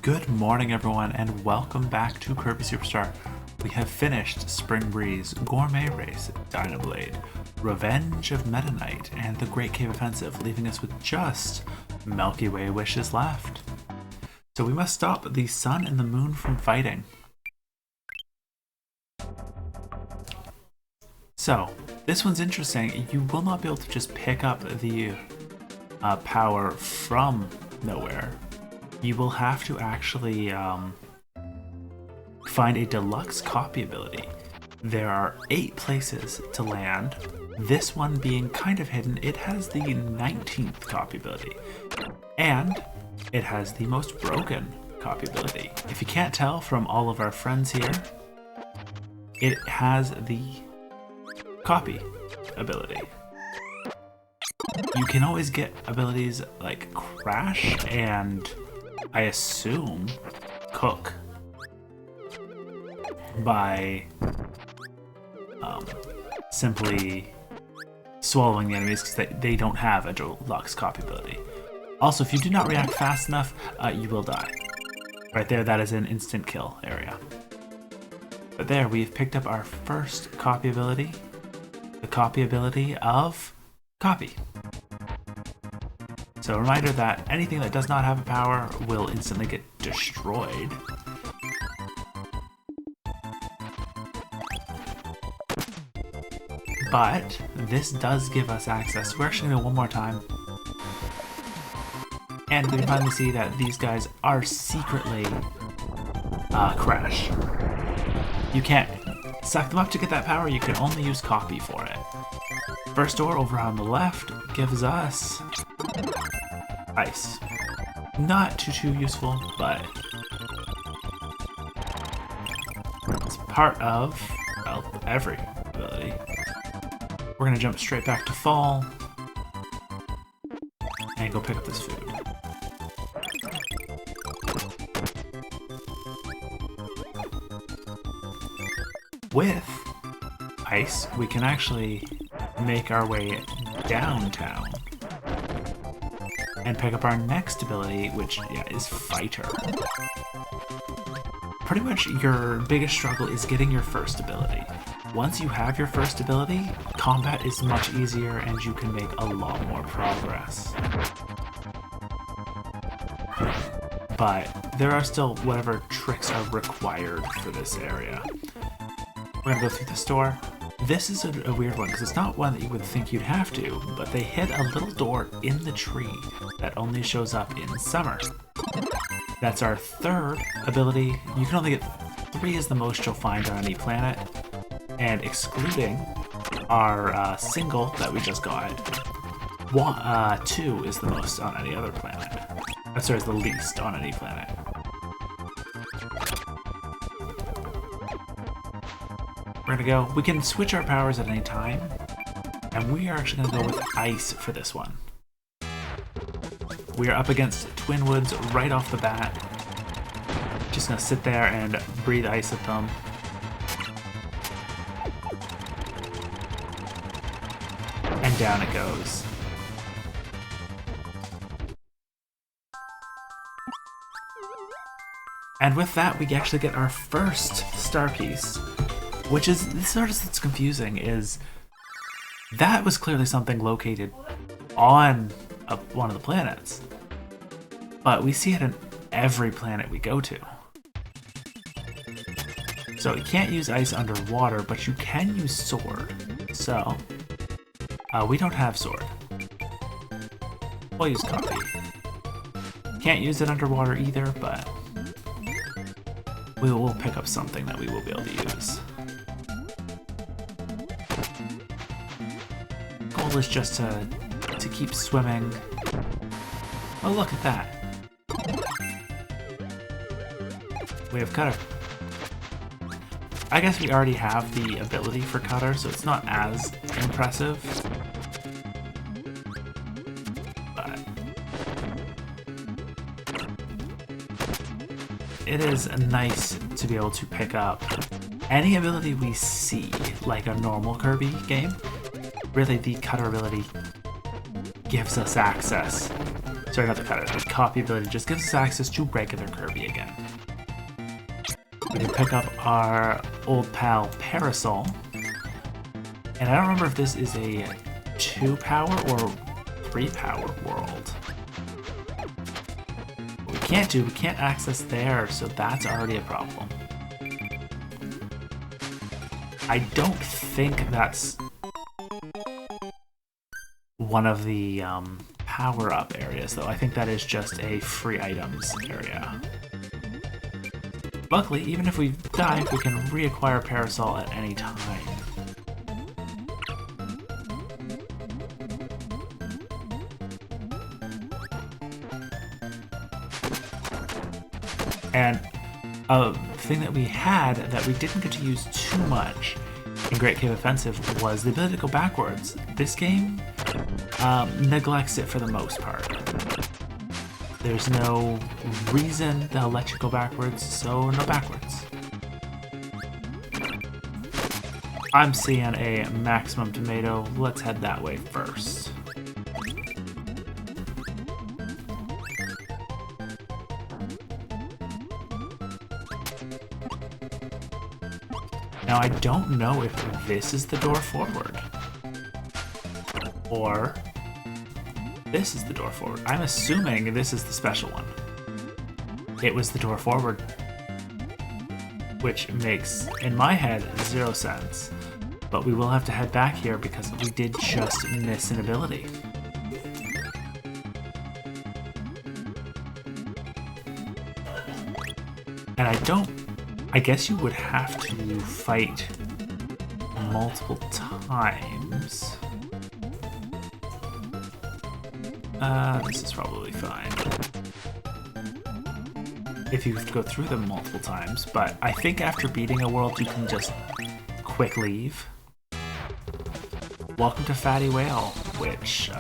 Good morning, everyone, and welcome back to Kirby Superstar. We have finished Spring Breeze, Gourmet Race, Dynablade, Revenge of Meta Knight, and the Great Cave Offensive, leaving us with just Milky Way wishes left. So we must stop the sun and the moon from fighting. So, this one's interesting. You will not be able to just pick up the power from nowhere. You will have to actually find a deluxe copy ability. There are 8 places to land, this one being kind of hidden. It has the 19th copy ability, and it has the most broken copy ability. If you can't tell from all of our friends here, it has the copy ability. You can always get abilities like Crash and I assume Cook by simply swallowing the enemies because they don't have a deluxe copy ability. Also, if you do not react fast enough, you will die. Right there, that is an instant kill area. But there, we've picked up our first copy ability, the copy ability of Copy. So a reminder that anything that does not have a power will instantly get destroyed. But this does give us access. We're actually going to go one more time. And we can finally see that these guys are secretly Crash. You can't suck them up to get that power, you can only use Copy for it. First door over on the left gives us Ice. Not too useful, but it's part of, well, every ability. We're gonna jump straight back to Fall and go pick up this food. With Ice, we can actually make our way downtown and pick up our next ability, which is Fighter. Pretty much your biggest struggle is getting your first ability. Once you have your first ability, combat is much easier and you can make a lot more progress. But there are still whatever tricks are required for this area. We're gonna go through the store. This is a weird one because it's not one that you would think you'd have to, but they hid a little door in the tree that only shows up in summer. That's our third ability. You can only get 3 is the most you'll find on any planet, and excluding our single that we just got, 2 is the most on any other planet. Sorry, is the least on any planet. We're gonna go. We can switch our powers at any time, and we are actually gonna go with Ice for this one. We are up against Twin Woods right off the bat. Just gonna sit there and breathe ice at them. And down it goes. And with that, we actually get our first star piece. Which is, this is what's confusing, is that was clearly something located on one of the planets. But we see it in every planet we go to. So you can't use ice underwater, but you can use sword. So, we don't have sword. We'll use Copy. Can't use it underwater either, but we will pick up something that we will be able to use. Goal is just to keep swimming. Oh, look at that. We have Cutter. I guess we already have the ability for Cutter, so it's not as impressive. But it is nice to be able to pick up any ability we see, like a normal Kirby game. Really, the Cutter ability gives us access Sorry, not the cutter. The copy ability just gives us access to regular Kirby again. We can pick up our old pal Parasol. And I don't remember if this is a 2-power or 3-power world. What we can't access there, so that's already a problem. I don't think that's one of the power-up areas, though. I think that is just a free items area. Luckily, even if we die, we can reacquire Parasol at any time. And a thing that we had that we didn't get to use too much in Great Cave Offensive was the ability to go backwards. This game neglects it for the most part. There's no reason they'll let you go backwards, so no backwards. I'm seeing a maximum tomato. Let's head that way first. Now I don't know if this is the door forward, or this is the door forward. I'm assuming this is the special one. It was the door forward, which makes, in my head, 0 sense. But we will have to head back here because we did just miss an ability. And I guess you would have to fight multiple times. This is probably fine if you go through them multiple times, but I think after beating a world you can just quick leave. Welcome to Fatty Whale, which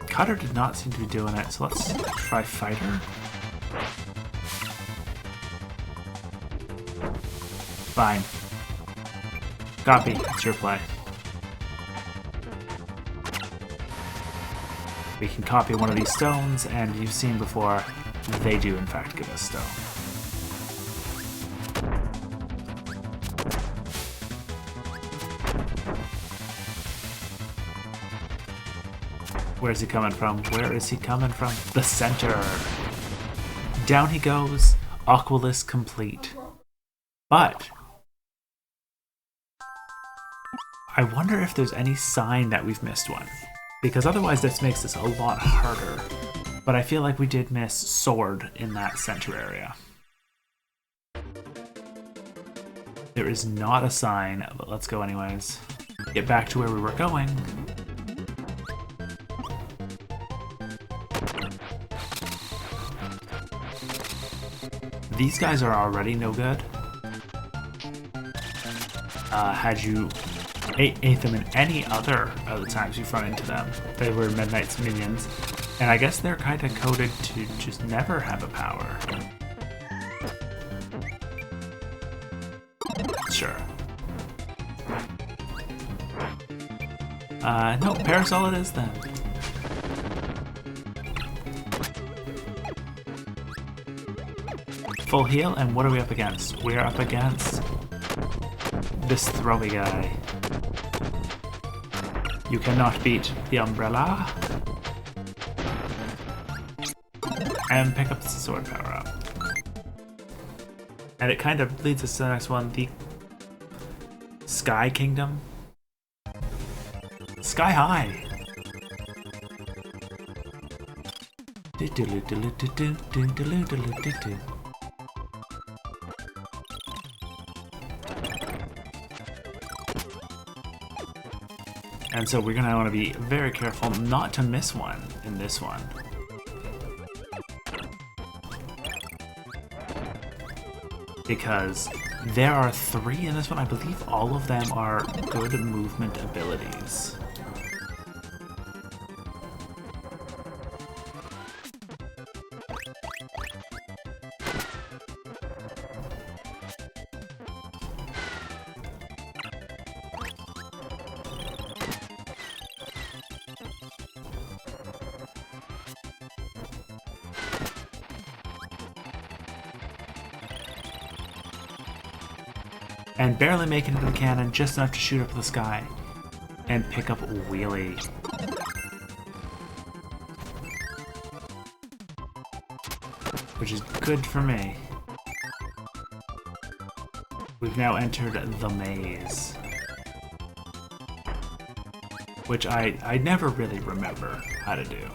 Cutter did not seem to be doing it, so let's try Fighter. Fine. Copy, it's your play. We can copy one of these stones, and you've seen before, they do in fact give us stone. Where's he coming from? Where is he coming from? The center. Down he goes. Aqualist complete. But I wonder if there's any sign that we've missed one. Because otherwise this makes this a lot harder. But I feel like we did miss Sword in that center area. There is not a sign, but let's go anyways. Get back to where we were going. These guys are already no good. Had you ate them in any other of the times you've run into them, they were Midnight's minions. And I guess they're kind of coded to just never have a power. Sure. No, Parasol it is then. Full heal, and what are we up against? We're up against this throwy guy. You cannot beat the umbrella. And pick up the sword power up. And it kind of leads us to the next one, the Sky Kingdom. Sky High. And so we're gonna want to be very careful not to miss one in this one. Because There are 3 in this one. I believe all of them are good movement abilities. And barely make it into the cannon, just enough to shoot up the sky and pick up Wheelie. Which is good for me. We've now entered the maze. Which I never really remember how to do.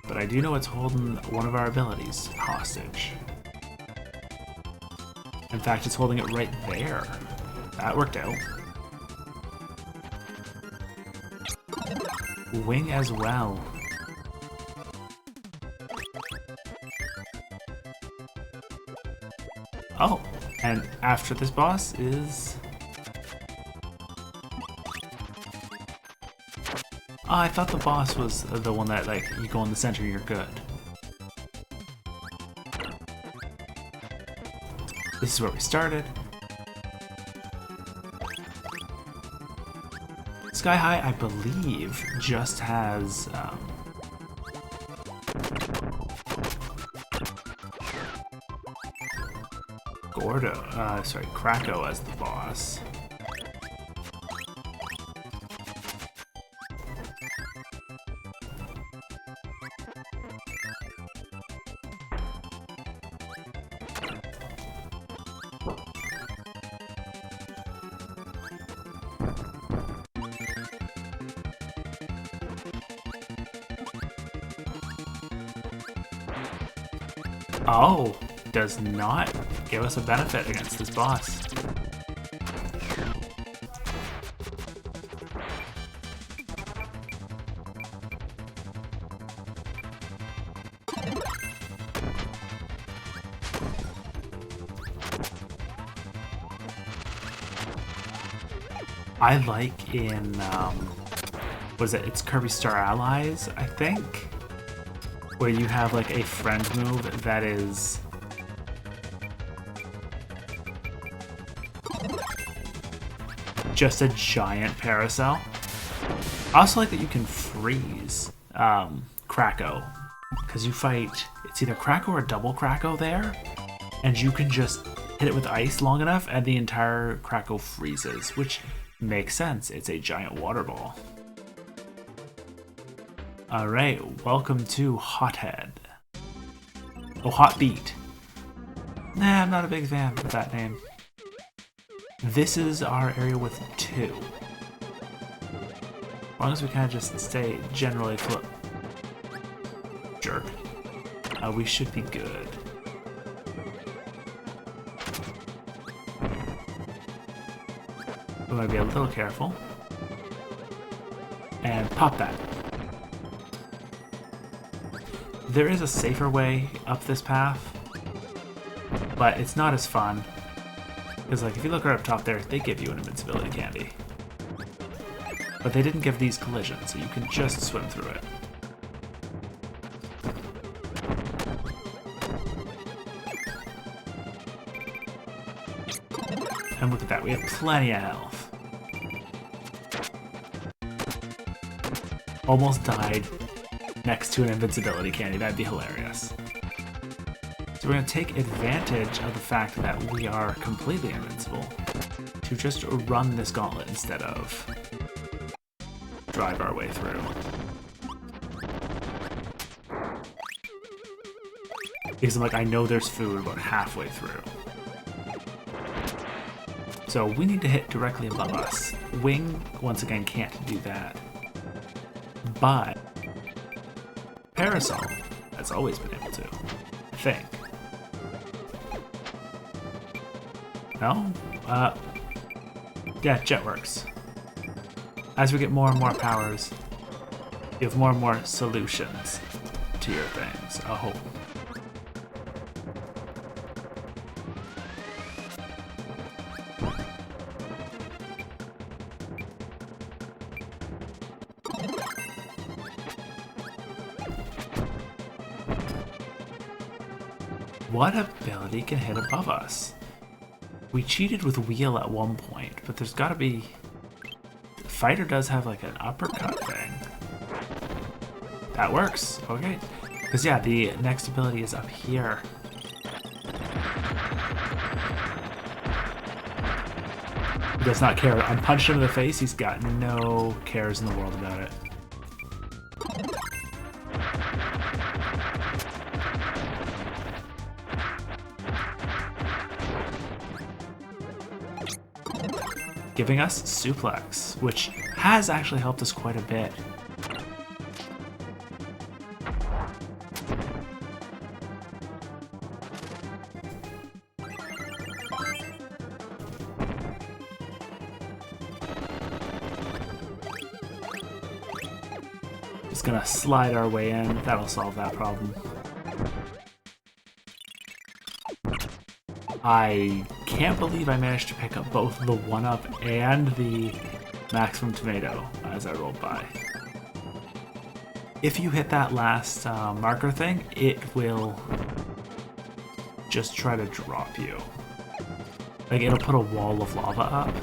But I do know it's holding one of our abilities hostage. In fact, it's holding it right there. That worked out. Wing as well. Oh, and after this boss is... Oh, I thought the boss was the one that, like, you go in the center, you're good. This is where we started. Sky High, I believe, just has Krako as the boss. Oh, does not give us a benefit against this boss. I like in, it's Kirby Star Allies, I think? Where you have like a friend move that is just a giant parasol. I also like that you can freeze Krako, because you fight, it's either Krako or double Krako there, and you can just hit it with ice long enough and the entire Krako freezes, which makes sense. It's a giant water ball. Alright, welcome to Hothead. Oh, Hot Beat. Nah, I'm not a big fan of that name. This is our area with 2. As long as we kind of just stay generally flip. Jerk. We should be good. We might be a little careful. And pop that. There is a safer way up this path, but it's not as fun. Because, like, if you look right up top there, they give you an invincibility candy. But they didn't give these collisions, so you can just swim through it. And look at that, we have plenty of health. Almost died next to an invincibility candy. That'd be hilarious. So we're going to take advantage of the fact that we are completely invincible to just run this gauntlet instead of drive our way through. Because I'm like, I know there's food about halfway through. So we need to hit directly above us. Wing, once again, can't do that. But Parasol has always been able to, I think. No? Yeah, Jet works. As we get more and more powers, you have more and more solutions to your things. Oh. What ability can hit above us? We cheated with Wheel at one point, but there's gotta be... Fighter does have like an uppercut thing. That works, okay. Because yeah, the next ability is up here. He does not care. I'm punched him in the face, he's got no cares in the world about it. Giving us Suplex, which has actually helped us quite a bit. Just gonna slide our way in, that'll solve that problem. I can't believe I managed to pick up both the 1-up and the maximum tomato as I rolled by. If you hit that last marker thing, it will just try to drop you. Like, it'll put a wall of lava up.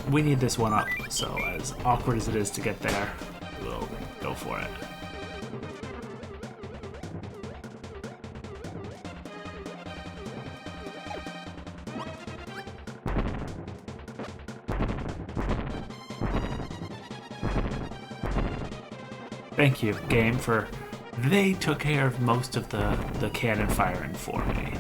We need this 1-up, so as awkward as it is to get there, we'll go for it. Thank you, game, for they took care of most of the cannon firing for me.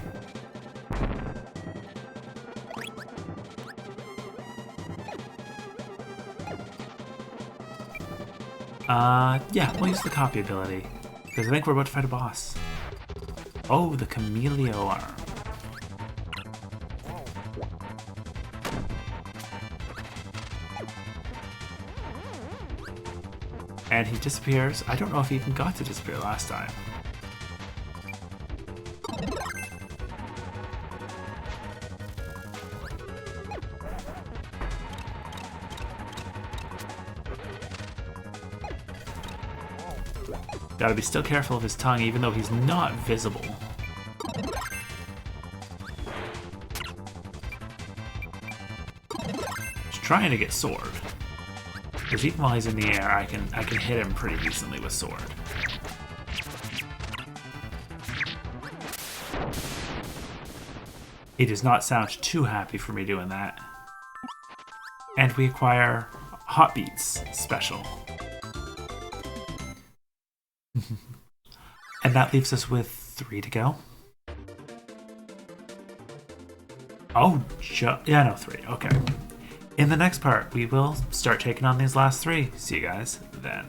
Yeah, we'll use the copy ability, because I think we're about to fight a boss. Oh, the Camelio arm. And he disappears. I don't know if he even got to disappear last time. Gotta be still careful of his tongue, even though he's not visible. He's trying to get sword. Because even while he's in the air, I can hit him pretty decently with sword. He does not sound too happy for me doing that. And we acquire Hot Beats special. And that leaves us with 3 to go. Oh, yeah, no, 3. Okay. In the next part, we will start taking on these last 3. See you guys then.